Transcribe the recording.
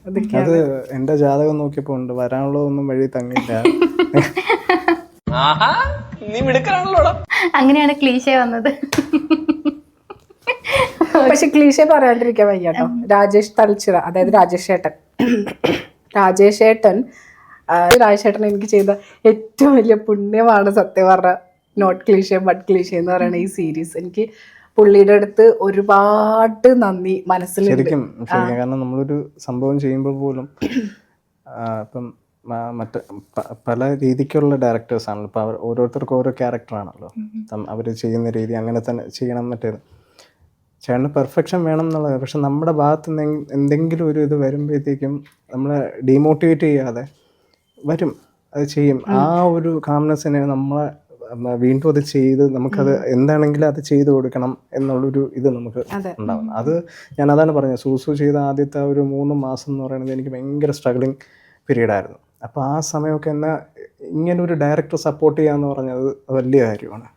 അത് എന്റെ ജാതകം നോക്കിയപ്പോ ഉണ്ട്, വരാനുള്ളതൊന്നും വഴി തങ്ങില്ല. അങ്ങനെയാണ് ക്ലീശേ വന്നത്. പക്ഷെ ക്ലീശേ പറയാണ്ടിരിക്കാൻ വയ്യ കേട്ടോ. രാജേഷ് തളിച്ചിറ, അതായത് രാജേഷ് ഏട്ടൻ രാജേഷ് ഏട്ടൻ എനിക്ക് ചെയ്ത ഏറ്റവും വലിയ പുണ്യമാണ് സത്യം പറഞ്ഞ നോട്ട് ക്ലീഷേ ബട്ട് ക്ലീഷേ എന്ന് പറയുന്ന ഈ സീരീസ്. എനിക്ക് പുള്ളിയുടെ അടുത്ത് ഒരുപാട് നന്ദി മനസ്സിലുണ്ട്. ശരിക്കും കാരണം നമ്മളൊരു സംഭവം ചെയ്യുമ്പോൾ പോലും ഇപ്പം മറ്റ് പല രീതിക്കുള്ള ഡയറക്ടേഴ്സ് ആണല്ലോ. ഇപ്പം ഓരോരുത്തർക്കും ഓരോ ക്യാരക്ടറാണല്ലോ, അവർ ചെയ്യുന്ന രീതി അങ്ങനെ തന്നെ ചെയ്യണം. മറ്റേത് ചേട്ടന് പെർഫെക്ഷൻ വേണം എന്നുള്ളത്. പക്ഷെ നമ്മുടെ ഭാഗത്ത് നിന്ന് എന്തെങ്കിലും ഒരു ഇത് വരുമ്പോഴത്തേക്കും നമ്മളെ ഡീമോട്ടിവേറ്റ് ചെയ്യാതെ വരും, അത് ചെയ്യും. ആ ഒരു കാംനെസ്സിനെ നമ്മളെ വീണ്ടും അത് ചെയ്ത് നമുക്കത് എന്താണെങ്കിലും അത് ചെയ്ത് കൊടുക്കണം എന്നുള്ളൊരു ഇത് നമുക്ക് ഉണ്ടാവും. അത് ഞാൻ അതാണ് പറഞ്ഞത്, സൂസു ചെയ്ത ആദ്യത്തെ ഒരു 3 മാസം എന്ന് പറയുന്നത് എനിക്ക് ഭയങ്കര സ്ട്രഗ്ലിങ് പീരീഡായിരുന്നു. അപ്പോൾ ആ സമയമൊക്കെ എന്നെ ഇങ്ങനൊരു ഡയറക്ടർ സപ്പോർട്ട് ചെയ്യാന്ന് പറഞ്ഞത് വലിയ കാര്യമാണ്.